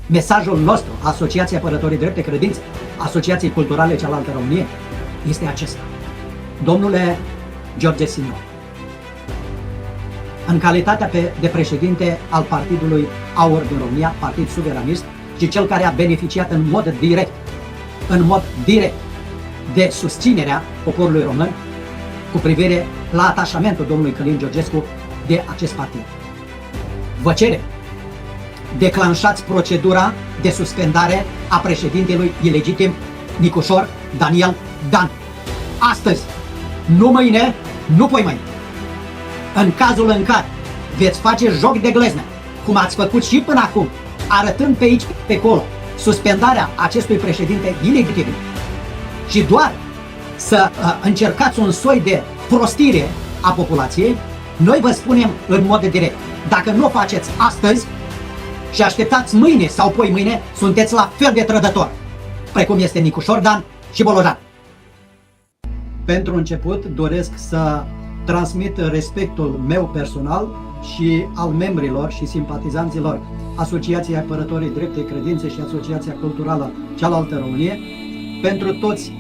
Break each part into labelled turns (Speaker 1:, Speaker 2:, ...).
Speaker 1: Mesajul nostru, Asociația Apărătorii Drept de Credință, Asociației Culturale Cealaltă Românie, este acesta. Domnule George Simion, în calitatea de președinte al Partidului Aur din România, partid suveranist, și cel care a beneficiat în mod direct de susținerea poporului român cu privire la atașamentul domnului Călin Georgescu de acest partid. Vă cerem, declanșați procedura de suspendare a președintelui ilegitim Nicușor Daniel Dan. Astăzi, nu mâine, nu poimâine. În cazul în care veți face joc de glezne, cum ați făcut și până acum, arătând pe aici, pe acolo, suspendarea acestui președinte ilegitim și doar să încercați un soi de prostire a populației, noi vă spunem în mod direct, dacă nu o faceți astăzi și așteptați mâine sau poimâine, sunteți la fel de trădători, precum este Nicușor Dan și Bolojan. Pentru început doresc să transmit respectul meu personal și al membrilor și simpatizanților Asociației Apărătorii Drept de Credințe și Asociația Culturală Cealaltă Românie pentru toți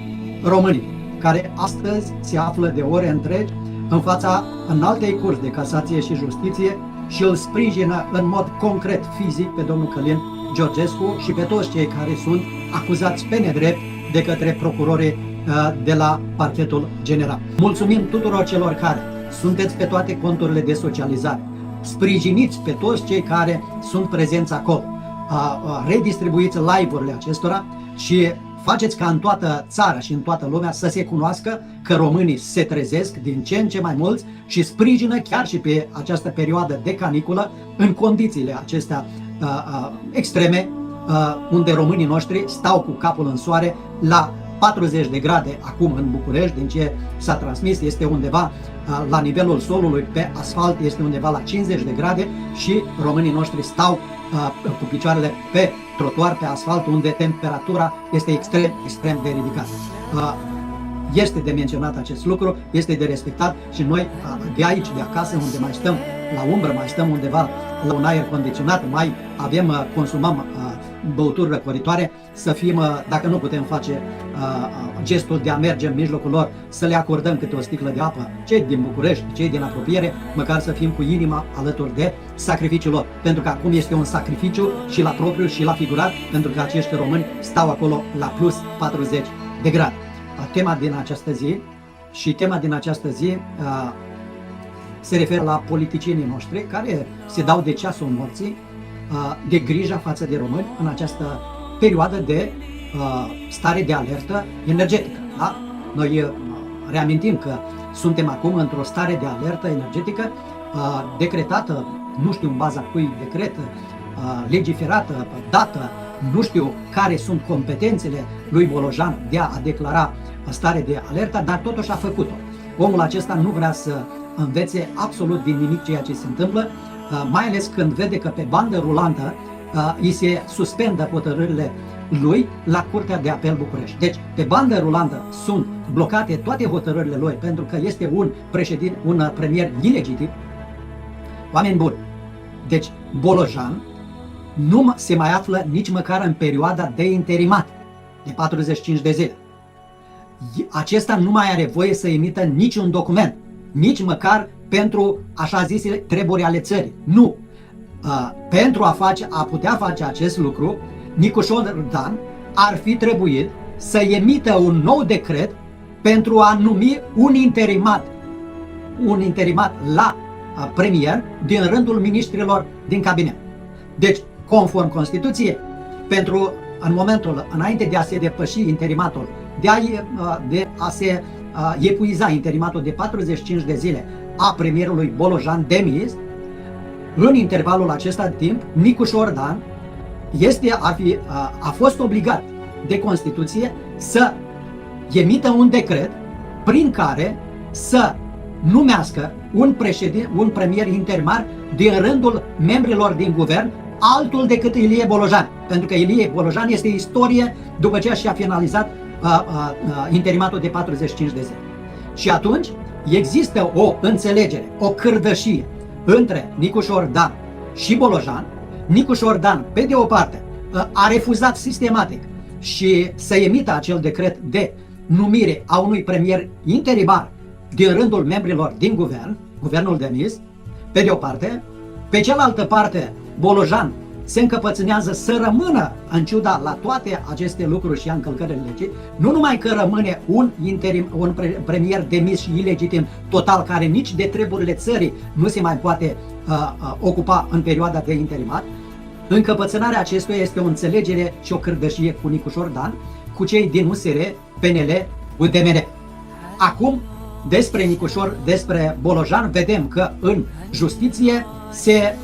Speaker 1: românii care astăzi se află de ore întregi în fața Înaltei Curți de Casație și Justiție și îl sprijină în mod concret fizic pe domnul Călin Georgescu și pe toți cei care sunt acuzați pe nedrept de către procurorii de la Parchetul General. Mulțumim tuturor celor care sunteți pe toate conturile de socializare, sprijiniți pe toți cei care sunt prezenți acolo, redistribuiți live-urile acestora și faceți ca în toată țara și în toată lumea să se cunoască că românii se trezesc din ce în ce mai mulți și sprijină chiar și pe această perioadă de caniculă în condițiile acestea extreme, unde românii noștri stau cu capul în soare la 40 de grade acum în București, din ce s-a transmis, este undeva la nivelul solului pe asfalt, este undeva la 50 de grade și românii noștri stau cu picioarele pe trotuar, pe asfalt, unde temperatura este extrem de ridicată. Este de menționat acest lucru, este de respectat și noi de aici, de acasă, unde mai stăm la umbră, mai stăm undeva la un aer condiționat, mai consumăm băuturi răcoritoare, să fim, dacă nu putem face gestul de a merge în mijlocul lor, să le acordăm câte o sticlă de apă, cei din București, cei din apropiere, măcar să fim cu inima alături de sacrificiul lor. Pentru că acum este un sacrificiu și la propriu și la figurat, pentru că acești români stau acolo la plus 40 de grade. Tema din această zi se referă la politicienii noștri care se dau de ceasul morții, de grija față de români în această perioadă de stare de alertă energetică. Da? Noi reamintim că suntem acum într-o stare de alertă energetică decretată, nu știu în baza cui decret, legiferată, dată, nu știu care sunt competențele lui Bolojan de a declara stare de alertă, dar totuși a făcut-o. Omul acesta nu vrea să învețe absolut din nimic ceea ce se întâmplă, mai ales când vede că pe bandă rulantă îi se suspendă hotărârile lui la Curtea de Apel București. Deci, pe bandă rulantă sunt blocate toate hotărârile lui pentru că este un premier ilegitim. Oameni buni, deci Bolojan nu se mai află nici măcar în perioada de interimat de 45 de zile. Acesta nu mai are voie să emită niciun document, nici măcar pentru așa zisele treburi ale țării. Nu! Pentru a putea face acest lucru, Nicușor Dan ar fi trebuit să emită un nou decret pentru a numi un interimat la premier din rândul ministrilor din cabinet. Deci, conform Constituției, în momentul înainte de a se depăși interimatul, de a se epuiza interimatul de 45 de zile a premierului Bolojan demis, în intervalul acesta de timp, Nicușor Dan a fost obligat de Constituție să emită un decret prin care să numească un premier interimar din rândul membrilor din guvern, altul decât Ilie Bolojan, pentru că Ilie Bolojan este istorie după ce și-a finalizat interimatul de 45 de zile. Și atunci există o înțelegere, o cârdășie între Nicușor Dan și Bolojan. Nicușor Dan, pe de o parte, a refuzat sistematic și să emită acel decret de numire a unui premier interimar din rândul membrilor din guvern, guvernul Denis, pe de o parte. Pe cealaltă parte, Bolojan se încăpățânează să rămână, în ciuda la toate aceste lucruri și a încălcările legii, nu numai că rămâne un premier demis și ilegitim total, care nici de treburile țării nu se mai poate ocupa în perioada de interimat. Încăpățânarea acestuia este o înțelegere și o cârdășie cu Nicușor Dan, cu cei din USR, PNL, UDMR. Acum, despre Nicușor, despre Bolojan, vedem că în justiție se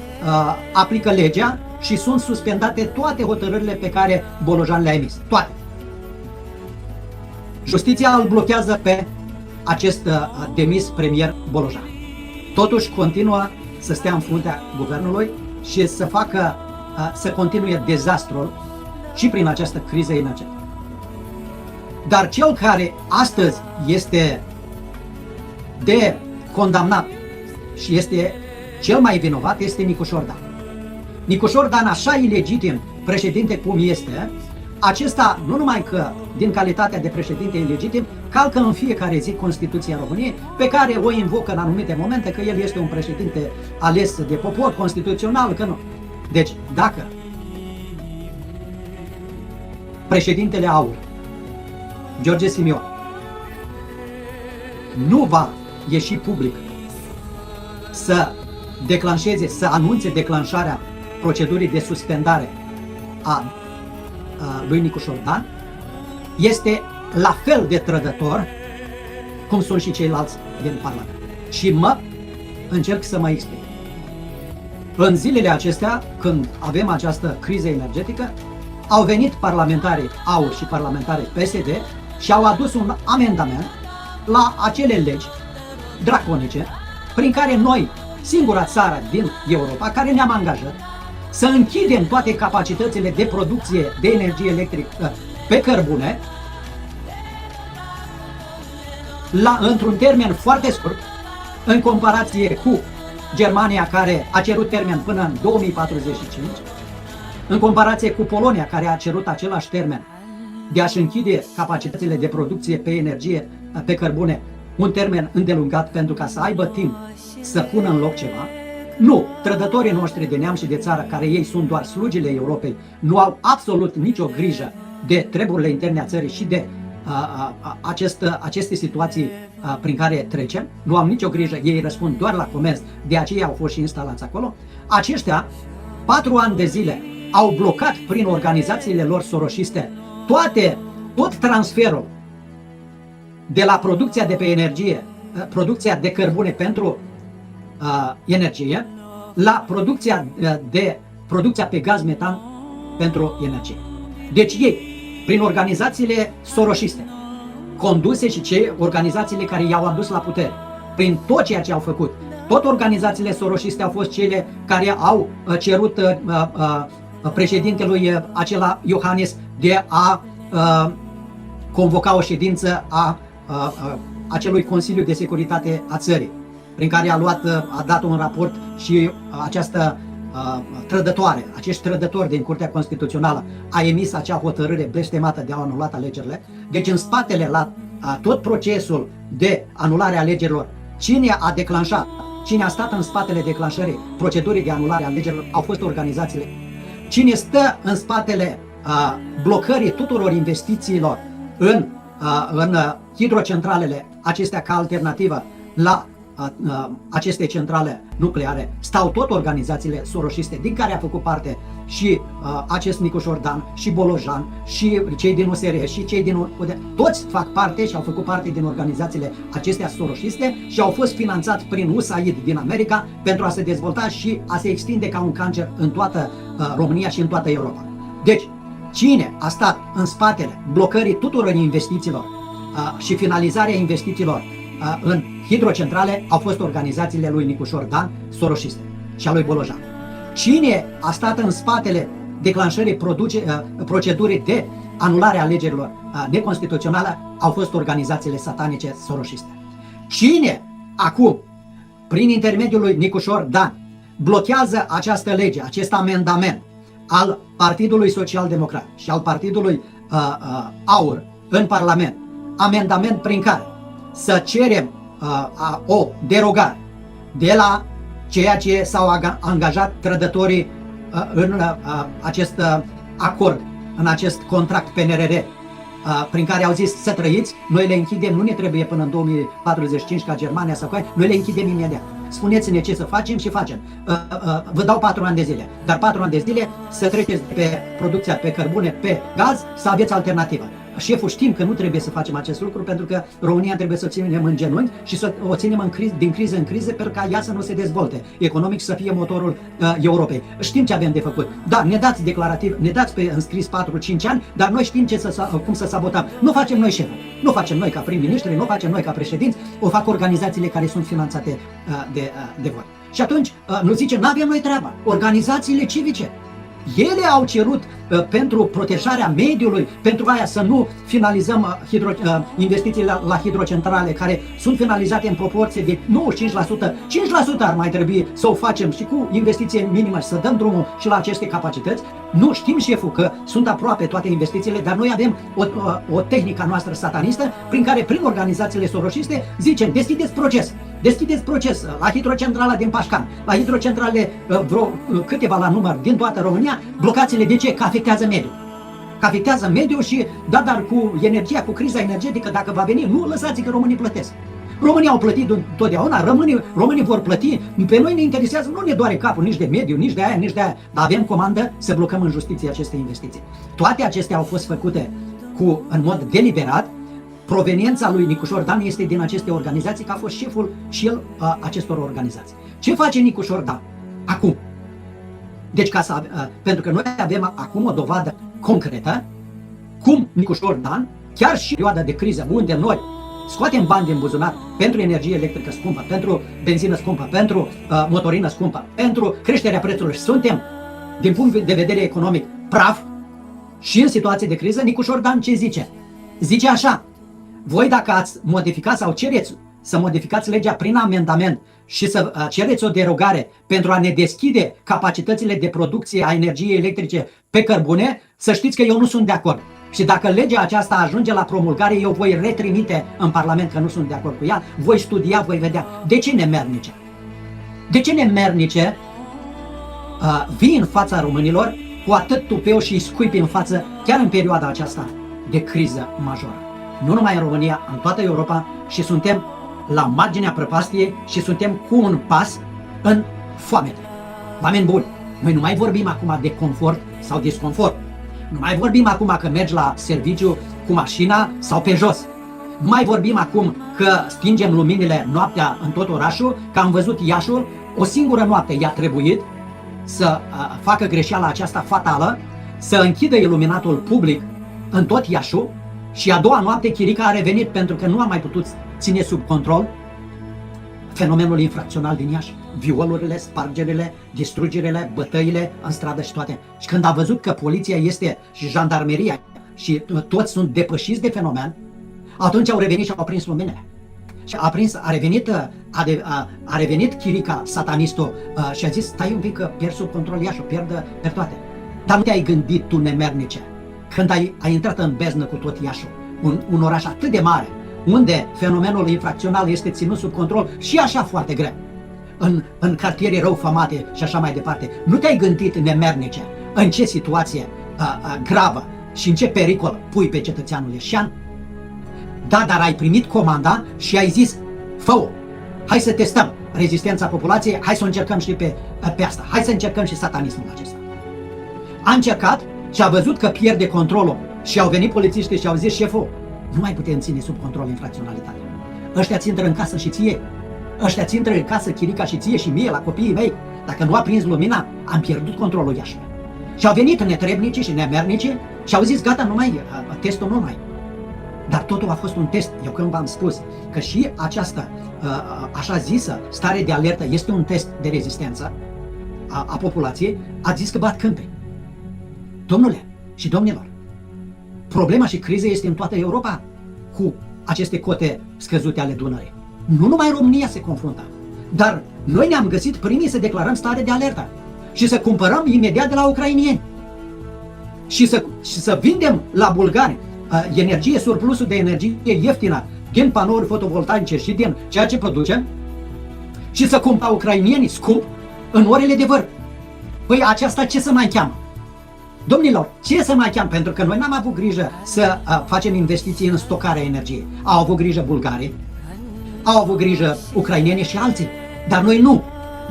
Speaker 1: aplică legea și sunt suspendate toate hotărârile pe care Bolojan le-a emis. Toate. Justiția îl blochează pe acest demis premier Bolojan. Totuși continuă să stea în fruntea guvernului și să continue dezastrul și prin această criză energetică. Dar cel care astăzi este de condamnat și este cel mai vinovat este Nicușor Dan. Nicușor Dan, așa ilegitim președinte cum este, acesta nu numai că din calitatea de președinte ilegitim, calcă în fiecare zi Constituția României, pe care o invocă în anumite momente că el este un președinte ales de popor, constituțional, că nu. Deci, dacă președintele AUR, George Simion, nu va ieși public să declanșeze, să anunțe declanșarea procedurii de suspendare a lui Nicușor Dan, este la fel de trădător cum sunt și ceilalți din Parlament. Și încerc să mă explic. În zilele acestea, când avem această criză energetică, au venit parlamentarii AUR și parlamentarii PSD și au adus un amendament la acele legi draconice prin care noi, singura țară din Europa, care ne-am angajat să închidem toate capacitățile de producție de energie electrică pe cărbune într-un termen foarte scurt, în comparație cu Germania, care a cerut termen până în 2045, în comparație cu Polonia, care a cerut același termen de a-și închide capacitățile de producție pe energie pe cărbune, un termen îndelungat pentru ca să aibă timp să pună în loc ceva. Nu, trădătorii noștri de neam și de țară, care ei sunt doar slugile Europei, nu au absolut nicio grijă de treburile interne a țării și de aceste situații prin care trecem, nu am nicio grijă, ei răspund doar la comenzi, de aceea au fost și instalați acolo. Aceștia, 4 ani de zile, au blocat prin organizațiile lor soroșiste tot transferul de la producția de pe energie, producția de cărbune pentru energie, la producția pe gaz metan pentru energie. Deci ei, prin organizațiile soroșiste, conduse și organizațiile care i-au adus la putere, prin tot ceea ce au făcut, tot organizațiile soroșiste au fost cele care au cerut președintelui acela Iohannis de a convoca o ședință a acelui Consiliu de Securitate a țării, prin care a dat un raport și această trădătoare, acești trădători din Curtea Constituțională a emis acea hotărâre blestemată de a anula alegerile. Deci în spatele la tot procesul de anulare a alegerilor, cine a declanșat, cine a stat în spatele declanșării procedurii de anulare a alegerilor au fost organizațiile. Cine stă în spatele blocării tuturor investițiilor în hidrocentralele acestea ca alternativă la aceste centrale nucleare, stau tot organizațiile soroșiste din care a făcut parte și acest Nicușor Dan, și Bolojan, și cei din USR, și cei din toți fac parte și au făcut parte din organizațiile acestea soroșiste și au fost finanțați prin USAID din America pentru a se dezvolta și a se extinde ca un cancer în toată România și în toată Europa. Deci, cine a stat în spatele blocării tuturor investițiilor și finalizarea investițiilor în hidrocentrale au fost organizațiile lui Nicușor Dan, soroșiste, și a lui Bolojan. Cine a stat în spatele declanșării procedurii de anulare a alegerilor neconstituționale au fost organizațiile satanice soroșiste. Cine acum, prin intermediul lui Nicușor Dan, blochează această lege, acest amendament al Partidului Social Democrat și al Partidului AUR în Parlament amendament prin care să cerem o derogare de la ceea ce s-au angajat trădătorii în acest acord, în acest contract PNRR, prin care au zis să trăiți, noi le închidem, nu ne trebuie până în 2045 ca Germania sau ca noi le închidem imediat. Spuneți-ne ce să facem și facem. Vă dau 4 ani de zile, dar 4 ani de zile să treceți pe producția pe cărbune, pe gaz, să aveți alternativă. Șeful, știm că nu trebuie să facem acest lucru pentru că România trebuie să o ținem în genunchi și să o ținem din criză în criză pentru ca ea să nu se dezvolte economic, să fie motorul Europei. Știm ce avem de făcut. Da, ne dați declarativ, ne dați pe înscris 4-5 ani, dar noi știm cum să sabotăm. Nu facem noi șeful, nu facem noi ca prim-ministri, nu facem noi ca președinți, o fac organizațiile care sunt finanțate de voi. Și atunci, nu zicem, n-avem noi treaba. Organizațiile civice, ele au cerut pentru protejarea mediului, pentru aia să nu finalizăm investițiile la hidrocentrale care sunt finalizate în proporție de 95%, 5% ar mai trebui să o facem și cu investiție minimă și să dăm drumul și la aceste capacități. Nu știm, șeful, că sunt aproape toate investițiile, dar noi avem o tehnică noastră satanistă prin care, prin organizațiile soroșiste, zicem, deschideți proces la hidrocentrala din Pașcan, la hidrocentrale vreo câteva la număr din toată România, blocați-le. De ce? Că afectează mediul. Că afectează mediul și, da, dar cu energia, cu criza energetică, dacă va veni, nu lăsați că românii plătesc. Românii au plătit întotdeauna, românii vor plăti, pe noi ne interesează, nu ne doare capul nici de mediu, nici de aia, dar avem comandă să blocăm în justiție aceste investiții. Toate acestea au fost făcute în mod deliberat. Proveniența lui Nicușor Dan este din aceste organizații, că a fost șeful și el acestor organizații. Ce face Nicușor Dan acum? Deci, pentru că noi avem acum o dovadă concretă cum Nicușor Dan, chiar și în perioada de criză, unde noi scoatem bani din buzunar pentru energie electrică scumpă, pentru benzină scumpă, pentru motorină scumpă, pentru creșterea prețurilor și suntem, din punct de vedere economic, praf și în situație de criză, Nicușor Dan ce zice? Zice așa: voi dacă ați modificat sau cereți să modificați legea prin amendament și să cereți o derogare pentru a ne deschide capacitățile de producție a energiei electrice pe cărbune, să știți că eu nu sunt de acord. Și dacă legea aceasta ajunge la promulgare, eu voi retrimite în Parlament că nu sunt de acord cu ea, voi studia, voi vedea. De ce nemernice? De ce nemernice vii în fața românilor cu atât tupeu și îi scuipi în față chiar în perioada aceasta de criză majoră? Nu numai în România, în toată Europa, și suntem la marginea prăpastiei și suntem cu un pas în foamete. Oameni buni, noi nu mai vorbim acum de confort sau disconfort. Nu mai vorbim acum că mergi la serviciu cu mașina sau pe jos. Nu mai vorbim acum că stingem luminile noaptea în tot orașul, că am văzut Iașul, o singură noapte i-a trebuit să facă greșeala aceasta fatală, să închidă iluminatul public în tot Iașul și a doua noapte Chirica a revenit pentru că nu a mai putut ține sub control fenomenul infracțional din Iași. Violurile, spargerile, distrugerile, bătăile în stradă și toate. Și când a văzut că poliția este și jandarmeria și toți sunt depășiți de fenomen, atunci au revenit și au prins luminile. Și a revenit Chirica, satanistul, și a zis: stai un pic că pierd sub control Iașul, pierd toate. Dar nu te-ai gândit tu, nemernice, când ai intrat în beznă cu tot Iașul, un oraș atât de mare, unde fenomenul infracțional este ținut sub control și așa foarte greu, în cartiere rău famate și așa mai departe. Nu te-ai gândit, nemernice, în ce situație gravă și în ce pericol pui pe cetățeanul ieșean? Da, dar ai primit comanda și ai zis: fă-o, hai să testăm rezistența populației, hai să o încercăm și pe asta, hai să încercăm și satanismul acesta. A încercat și a văzut că pierde controlul și au venit polițiștii și au zis: șeful, nu mai putem ține sub control infracționalitatea. Ăștia ți intră în casă și ție. Ăștia ți intră în casă, Chirica, și ție și mie, la copiii mei. Dacă nu a prins lumina, am pierdut controlul Iașului. Și au venit netrebnicii și nemernicii și au zis: gata, testul nu mai. Dar totul a fost un test. Eu când v-am spus că și această așa zisă stare de alertă este un test de rezistență a populației, ați zis că bat câmpeni. Domnule și domnilor, problema și criza este în toată Europa cu aceste cote scăzute ale Dunării. Nu numai România se confruntă, dar noi ne-am găsit primii să declarăm stare de alertă și să cumpărăm imediat de la ucrainieni. și să vindem la bulgari energie, surplusul de energie ieftină din panouri fotovoltaice și din ceea ce producem și să cumpărăm ucrainienii scump în orele de vârf. Păi aceasta ce să mai cheamă? Domnilor, ce să mai cheamă? Pentru că noi n-am avut grijă să facem investiții în stocarea energiei. Au avut grijă bulgarii, au avut grijă ucrainienii și alții, dar noi nu.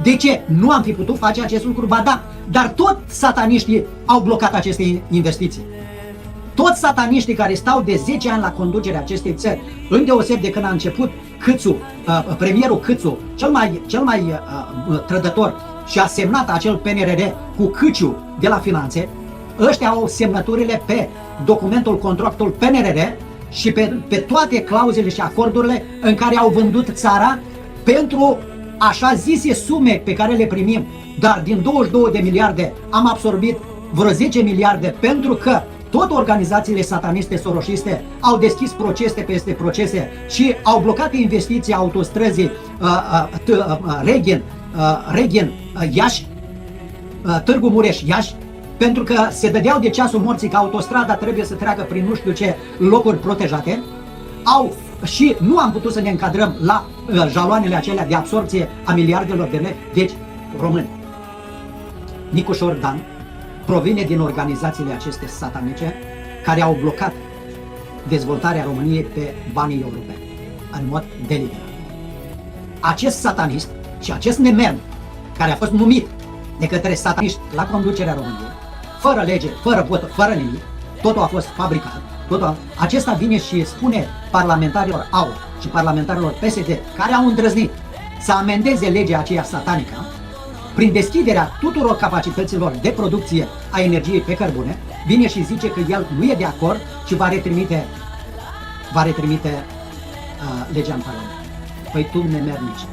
Speaker 1: De ce? Nu am fi putut face acest lucru? Ba da, dar tot sataniștii au blocat aceste investiții. Toți sataniștii care stau de 10 ani la conducerea acestei țări, îndeoseb de când a început Câțu, premierul Câțu, cel mai trădător, și a semnat acel PNRR cu Câciu de la Finanțe, ăștia au semnăturile pe documentul, contractul PNRR și pe toate clauzele și acordurile în care au vândut țara pentru așa zise sume pe care le primim. Dar din 22 de miliarde am absorbit vreo 10 miliarde pentru că tot organizațiile sataniste soroșiste au deschis procese peste procese și au blocat investiții autostrăzii Reghin Iași, Târgu Mureș Iași, pentru că se dădeau de ceasul morții că autostrada trebuie să treacă prin nu știu ce locuri protejate. Și nu am putut să ne încadrăm la jaloanele acelea de absorpție a miliardelor de lei. Deci, români, Nicușor Dan provine din organizațiile acestea satanice care au blocat dezvoltarea României pe banii europeni, în mod deliberat. Acest satanist și acest nemernic, care a fost numit de către sataniști la conducerea României, fără lege, fără vot, fără nimic, totul a fost fabricat, acesta vine și spune parlamentarilor AUR și parlamentarilor PSD, care au îndrăznit să amendeze legea aceea satanică, prin deschiderea tuturor capacităților de producție a energiei pe cărbune, vine și zice că el nu e de acord și va retrimite legea în Parlament. Păi tu, nemernici,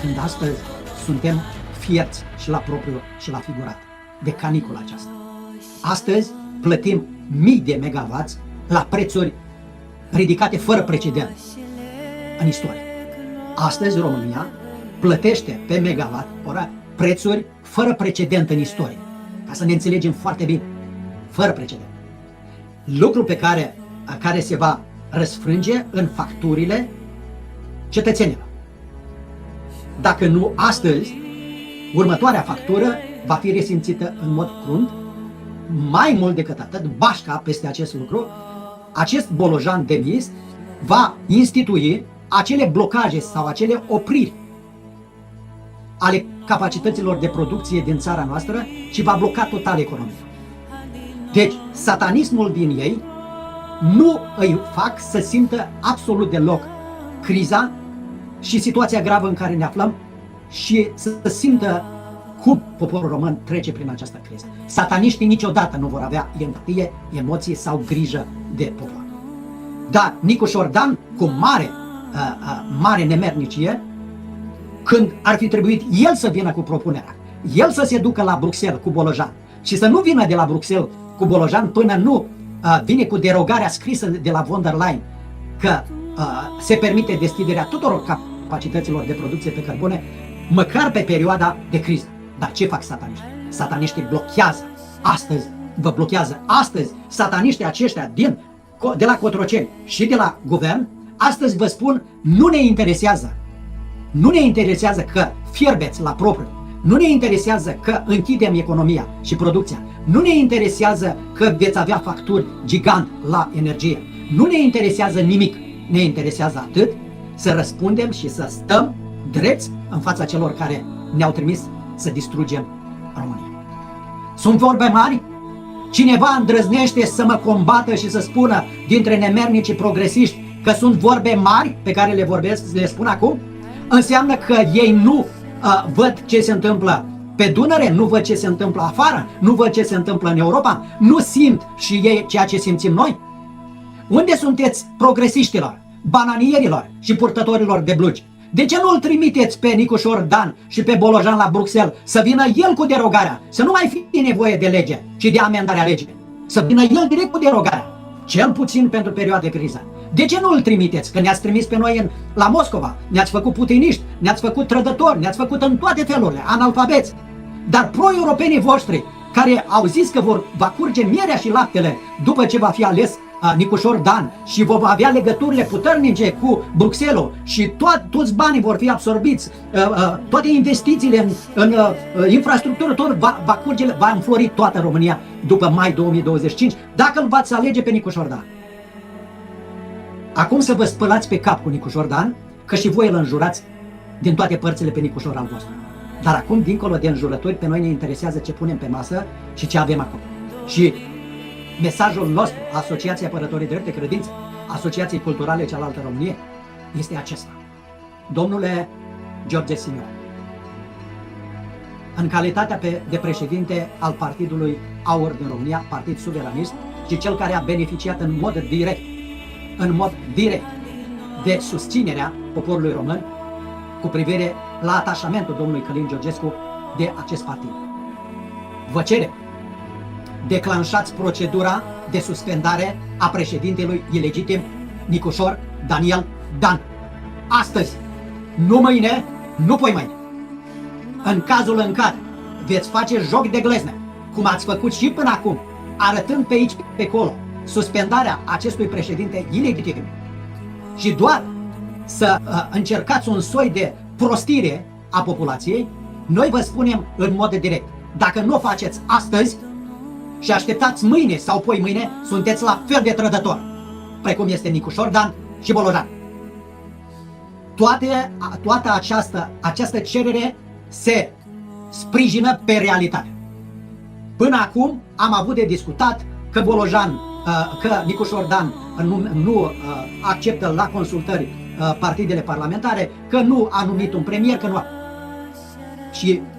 Speaker 1: când astăzi suntem fierți și la propriu și la figurat de canicula aceasta. Astăzi plătim mii de megawatts la prețuri ridicate fără precedent în istorie. Astăzi România plătește pe megawatt ora prețuri fără precedent în istorie. Ca să ne înțelegem foarte bine, fără precedent. Lucru pe care se va răsfrânge în facturile cetățenilor. Dacă nu astăzi, următoarea factură va fi resimțită în mod crunt. Mai mult decât atât, bașca peste acest lucru, acest bolojan demis va institui acele blocaje sau acele opriri ale capacităților de producție din țara noastră și va bloca total economia. Deci, satanismul din ei nu îi fac să simtă absolut deloc criza și situația gravă în care ne aflăm și să simtă cum poporul român trece prin această criză. Sataniștii niciodată nu vor avea empatie, emoție sau grijă de popor. Dar Nicușor Dan, cu mare nemernicie, când ar fi trebuit el să vină cu propunerea, el să se ducă la Bruxelles cu Bolojan și să nu vină de la Bruxelles cu Bolojan până nu vine cu derogarea scrisă de la von der Leyen că se permite deschiderea tuturor capacităților de producție pe cărbune, măcar pe perioada de criză. Dar ce fac sataniștii? Sataniștii blochează astăzi, vă blochează astăzi sataniștii aceștia de la Cotroceni și de la guvern, astăzi vă spun, nu ne interesează. Nu ne interesează că fierbeți la propriu, nu ne interesează că închidem economia și producția, nu ne interesează că veți avea facturi gigant la energie, nu ne interesează nimic, ne interesează atât să răspundem și să stăm drepți în fața celor care ne-au trimis să distrugem România. Sunt vorbe mari? Cineva îndrăznește să mă combată și să spună dintre nemernicii progresiști că sunt vorbe mari pe care le spun acum? Înseamnă că ei nu văd ce se întâmplă pe Dunăre, nu văd ce se întâmplă afară, nu văd ce se întâmplă în Europa, nu simt și ei ceea ce simțim noi? Unde sunteți progresiștilor, bananierilor și purtătorilor de blugi? De ce nu îl trimiteți pe Nicușor Dan și pe Bolojan la Bruxelles să vină el cu derogarea, să nu mai fie nevoie de lege și de amendarea legii, să vină el direct cu derogarea, cel puțin pentru perioada de criză? De ce nu îl trimiteți? Că ne-ați trimis pe noi la Moscova, ne-ați făcut putiniști, ne-ați făcut trădători, ne-ați făcut în toate felurile, analfabeți. Dar pro-europenii voștri, care au zis că va curge mierea și laptele după ce va fi ales Nicușor Dan și va avea legăturile puternice cu Bruxelles și toți banii vor fi absorbiți, toate investițiile în infrastructură, tot va curge, va înflori toată România după mai 2025, dacă îl v-ați alege pe Nicușor Dan. Acum să vă spălați pe cap cu Nicușor Dan, că și voi îl înjurați din toate părțile pe Nicușor al vostru. Dar acum, dincolo de înjurături, pe noi ne interesează ce punem pe masă și ce avem acum. Și mesajul nostru, Asociația Apărătorii Drept de Credință, Asociației Culturale Cealaltă Românie, este acesta. Domnule George Simion, în calitatea de președinte al Partidului AUR din România, Partid Suveranist, și cel care a beneficiat în mod direct de susținerea poporului român cu privire la atașamentul domnului Călin Georgescu de acest partid. Vă cerem, declanșați procedura de suspendare a președintelui ilegitim Nicușor Daniel Dan. Astăzi, nu mâine, nu poimâine. În cazul în care veți face joc de glezne, cum ați făcut și până acum, arătând pe aici, pe acolo, suspendarea acestui președinte ilegitim și doar să încercați un soi de prostire a populației, noi vă spunem în mod direct, dacă nu o faceți astăzi și așteptați mâine sau poi mâine, sunteți la fel de trădători, precum este Nicușor Dan și Bolojan. Toată această cerere se sprijină pe realitate. Până acum am avut de discutat că Bolojan, că Nicușor Dan nu acceptă la consultări partidele parlamentare, că nu a numit un premier, că nu a...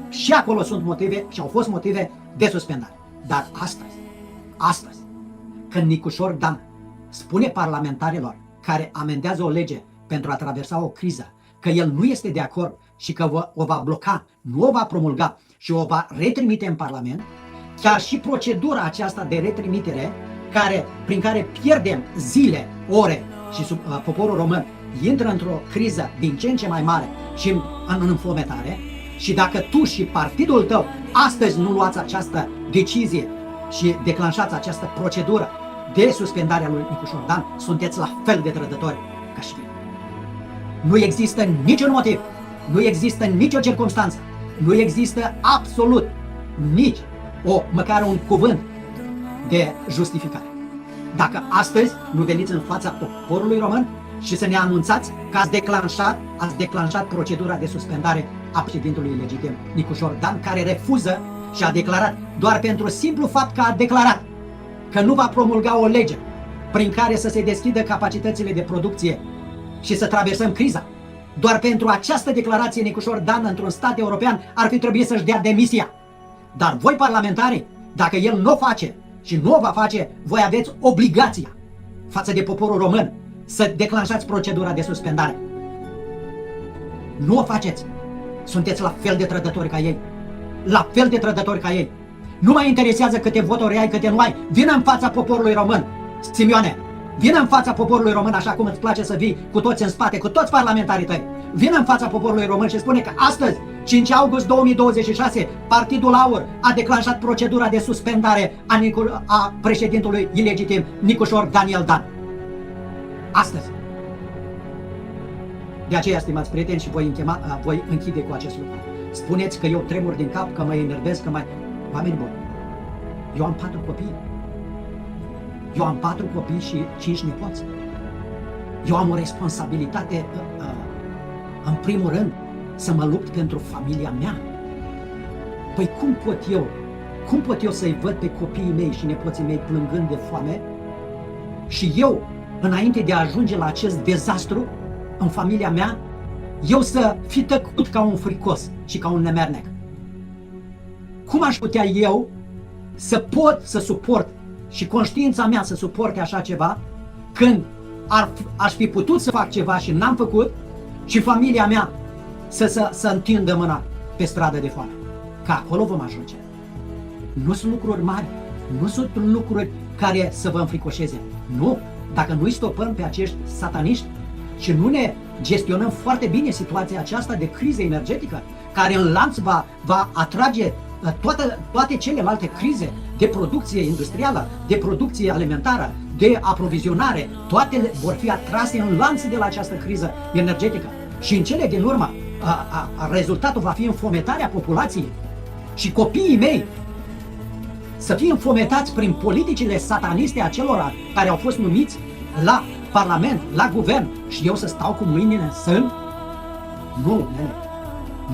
Speaker 1: Și acolo sunt motive și au fost motive de suspendare. Dar astăzi, când Nicușor Dan spune parlamentarilor care amendează o lege pentru a traversa o criză, că el nu este de acord și că o va bloca, nu o va promulga și o va retrimite în Parlament, chiar și procedura aceasta de retrimitere, prin care pierdem zile, ore și poporul român intră într-o criză din ce în ce mai mare și în înfometare, și dacă tu și partidul tău astăzi nu luați această decizie și declanșați această procedură de suspendare a lui Nicușor Dan, sunteți la fel de trădători ca și mine. Nu există niciun motiv, nu există nicio circunstanță, nu există absolut nici măcar un cuvânt de justificare. Dacă astăzi nu veniți în fața poporului român și să ne anunțați că ați declanșat procedura de suspendare a președintelui ilegitim Nicușor Dan, care refuză și a declarat, doar pentru simplu fapt că a declarat că nu va promulga o lege prin care să se deschidă capacitățile de producție și să traversăm criza. Doar pentru această declarație Nicușor Dan într-un stat european ar fi trebuit să-și dea demisia. Dar voi, parlamentarii, dacă el nu o face și nu o va face, voi aveți obligația față de poporul român să declanșați procedura de suspendare. Nu o faceți. Sunteți la fel de trădători ca ei. La fel de trădători ca ei. Nu mai interesează câte voturi ai, câte nu ai. Vină în fața poporului român, Simioane. Vină în fața poporului român, așa cum îți place să vii cu toți în spate, cu toți parlamentarii tăi. Vină în fața poporului român și spune că astăzi, 5 august 2026, Partidul AUR a declanșat procedura de suspendare a președintelui ilegitim Nicușor Daniel Dan. Astăzi. De aceea, stimați prieteni, și voi închide cu acest lucru. Spuneți că eu tremur din cap, că mă enervez, că oameni buni. Eu am 4 copii. Eu am 4 copii și 5 nepoți. Eu am o responsabilitate, în primul rând, să mă lupt pentru familia mea. Păi cum pot eu să-i văd pe copiii mei și nepoții mei plângând de foame și eu, înainte de a ajunge la acest dezastru în familia mea, eu să fi tăcut ca un fricos și ca un nemernec? Cum aș putea eu să pot să suport și conștiința mea să suporte așa ceva când aș fi putut să fac ceva și n-am făcut și familia mea să întindă mâna pe stradă de foame? Că acolo vom ajunge. Nu sunt lucruri mari, nu sunt lucruri care să vă înfricoșeze. Nu, dacă nu-i stopăm pe acești sataniști și nu ne gestionăm foarte bine situația aceasta de criză energetică, care în lanț va atrage toate celelalte crize de producție industrială, de producție alimentară, de aprovizionare, toate vor fi atrase în lanț de la această criză energetică. Și în cele din urmă, rezultatul va fi înfometarea populației. Și copiii mei să fie înfometați prin politicile sataniste a celor care au fost numiți la Parlament, la guvern, și eu să stau cu mâinile în sân? Nu,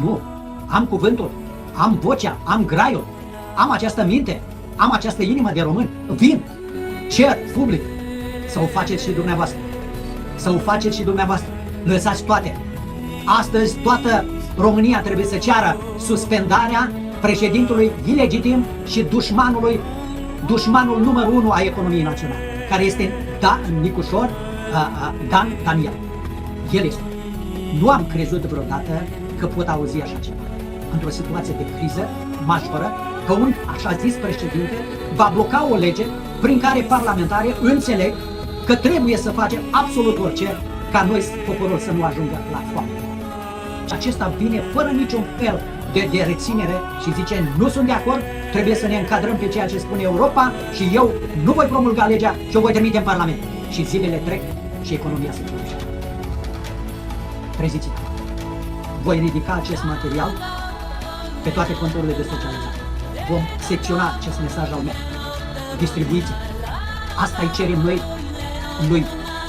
Speaker 1: nu. Am cuvântul, am vocea, am graiul, am această minte, am această inimă de român. Vin, cer public să o faceți și dumneavoastră. Să o faceți și dumneavoastră. Lăsați toate. Astăzi toată România trebuie să ceară suspendarea președintelui ilegitim și dușmanul numărul 1 a economiei naționale, care este Nicușor Daniel. El este. Nu am crezut vreodată că pot auzi așa ceva. Într-o situație de criză majoră, că un așa zis președinte va bloca o lege prin care parlamentarii înțeleg că trebuie să facem absolut orice ca noi, poporul, să nu ajungă la foame. Și acesta vine fără niciun fel de reținere și zice: nu sunt de acord, trebuie să ne încadrăm pe ceea ce spune Europa și eu nu voi promulga legea și o voi trimite în Parlament. Și zilele trec și economia se produce. Treziți-vă! Voi ridica acest material pe toate conturile de socializare. Vom secționa acest mesaj al meu. Distribuiți-l. Asta îi cerem noi lui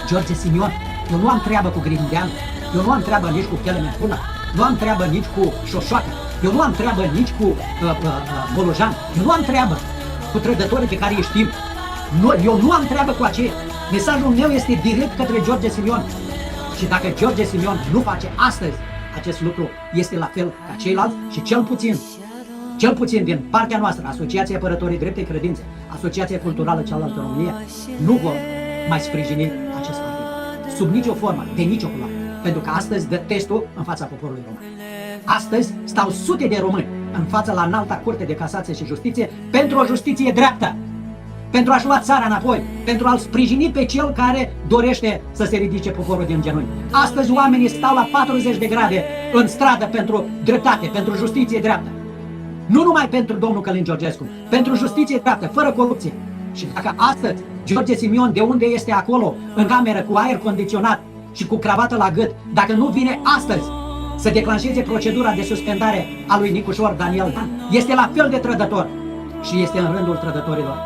Speaker 1: George Simion. Eu nu am treabă cu Grindeanu, eu nu am treabă nici cu Kelemen Furlan, nu am treabă nici cu Șoșoacă, eu nu am treabă nici cu Bolojan, eu nu am treabă cu trădătorii pe care îi știm. Eu nu am treabă cu aceia. Mesajul meu este direct către George Simion. Și dacă George Simion nu face astăzi acest lucru, este la fel ca ceilalți și cel puțin din partea noastră, Asociația Apărătorii Dreptei Credințe, Asociația Culturală Cealaltă România, nu vor mai sprijini acest partid. Sub nicio formă, de nicio culoare. Pentru că astăzi dă testul în fața poporului român. Astăzi stau sute de români în fața la Înalta Curte de Casație și Justiție pentru o justiție dreaptă, pentru a-și lua țara înapoi, pentru a-l sprijini pe cel care dorește să se ridice poporul din genunchi. Astăzi oamenii stau la 40 de grade în stradă pentru dreptate, pentru justiție dreaptă. Nu numai pentru domnul Călin Georgescu, pentru justiție dreaptă, fără corupție. Și dacă astăzi George Simion, de unde este acolo, în cameră, cu aer condiționat și cu cravată la gât, dacă nu vine astăzi să declanșeze procedura de suspendare a lui Nicușor Daniel, este la fel de trădător și este în rândul trădătorilor.